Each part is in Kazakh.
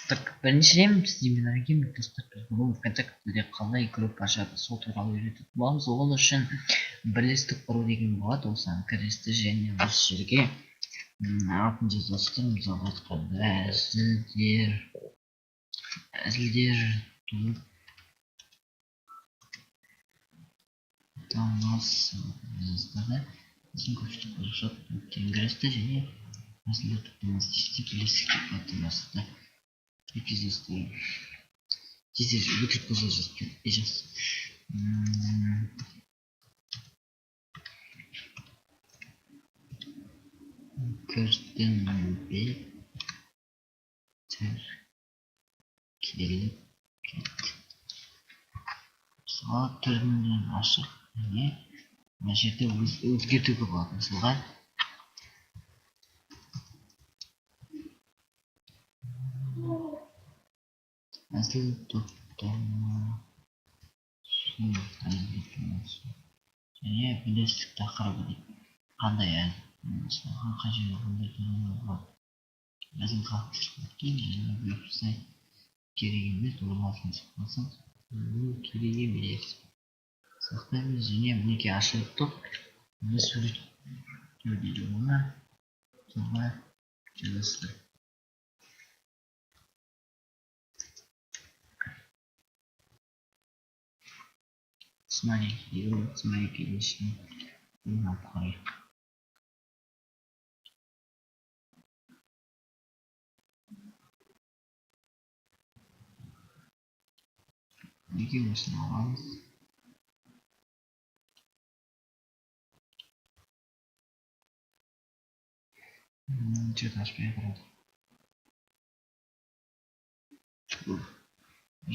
Так, біріншіден сіздермен бірге достар біз бүгін ВКонтактеде қалай группа ашады сол туралы үйрететін боламыз. Ол үшін бірлестік құру деген болады. Осыған кірісті және осы жерге алтыншы достар мысалға айтқанда әзілдер тамас жаздары біздің көпшілік болашақ кірісті және әзілдер топтамасы десте бірлестікке қатынасты эпизодтар здесь выключить пожалуйста сейчас кірдім бетер келіп кетті. Мысалға түрінен ашық және мына жерде өзгертуге болады. Мысалға әзіл топтамасы және бірлестік тақырыбы дейді. Қандай әзіл? Мысалға қай жерде қандай туралы болады? Әзіл қалыптастырып және веб-сайт керек емес, орналасқан сақталсын керек емес. Сақтаймыз және мінекей ашылып тұр. Біз сурет дейді оны тұлға жазды. Смотрите, конечно, напрыг. Неге осыны аламыз? Что-то ашпай тұрады.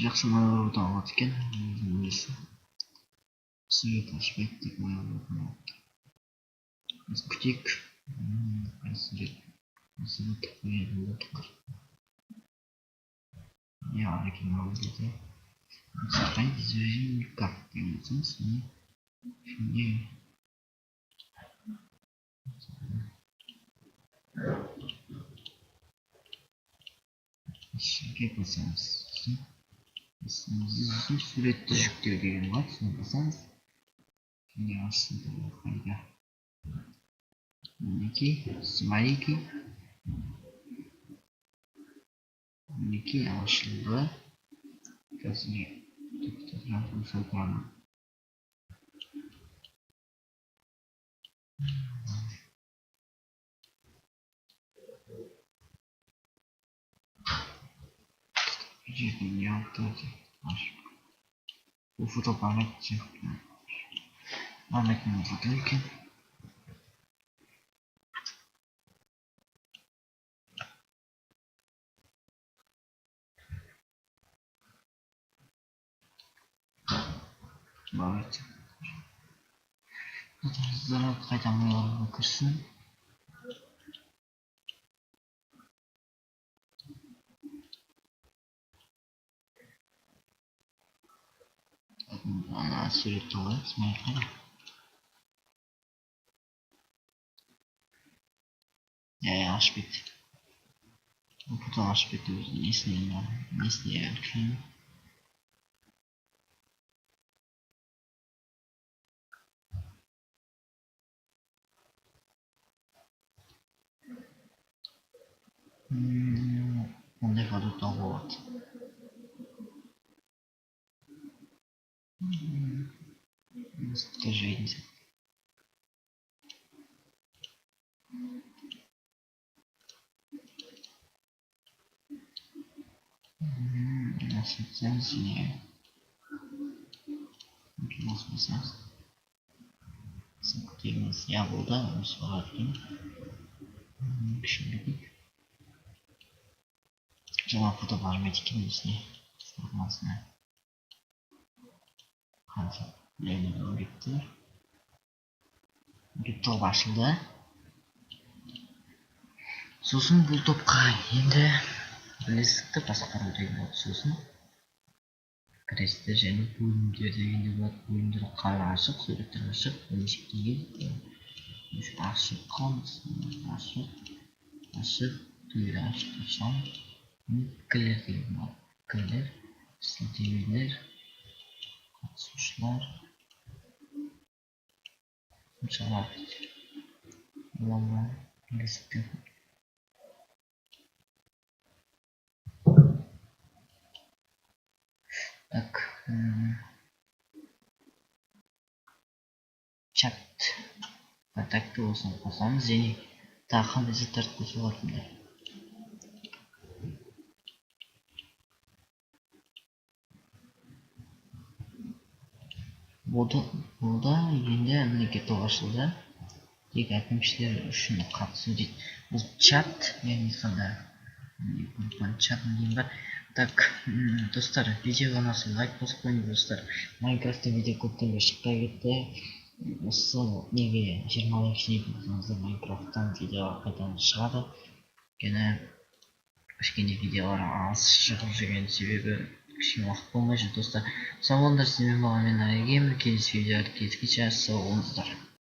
Жақсы майлар алады екен. Сурет ашпайды деп майлар. Біз күтейік. Сурет қояды болдық. Я оригинал дейді. Сохранить изображение как эмоционально не шеге басамыз. Суретті жүктеу деген бар. Соны басамыз. Және астында қайда. Мінекей смайлики. Мінекей ашылды. Қазір тоқтатқан қосылғаны. Жерде не алды? Бұл фото память сияқты. Памятный фото екен. Бәрі. Зарад қайта майларға кірсін. Ана сурет толай, смай қара. Ашып кетті. Бұл фото ашып кетті өзі несіне әркілейін. Ондай фото тауып болады. Мысықты жайдың сәт. Насыпсаңыз не? Баспасаңыз. Сәттеміз. Я болды. Осы бағаттың. Кішілдік. Жаңа фото бармайды екен өзіне. Формасына. Қанша. Ләйнен өректі. Топ ашылды. Сосын бұл топқа енді бірлестікті басқару деген болады. Сосын кірісті және бөлімдер дегенде болады. Бөлімдер қалай ашық, суреттер ашық, бөлімшектеген ашық қылмыз, ашық, түгел ашық ашам. Пікірлер деген бар. Пікірлер, сілтемелер, қатысушылар, қосымшалар дейді. Оларға ілесіп так, чат контакты осыны қосамыз және тағы қандай заттарды қосуға болатындай. Бұда енді мінекей тоғашылда тек әкімшілер үшін қатысу дейді. Бұл чат, яғни қандай чат деген бар. Так, достар, видеоға ұнаса лайк басып қойыңыз достар. Майнкрафтта видео көптен бері шықпай кетті. Осы неге 20 лайк жинайтын болсаңыздар Майнкрафттан видео қайтадан шығады. Кішкене видеолар аз шығып жүрген себебі кішкене уақыт болмай жүр достар. Сау болыңдар, сіздермен болған мен Ария Геймер. Келесі видеоларда кездескенше сау болыңыздар.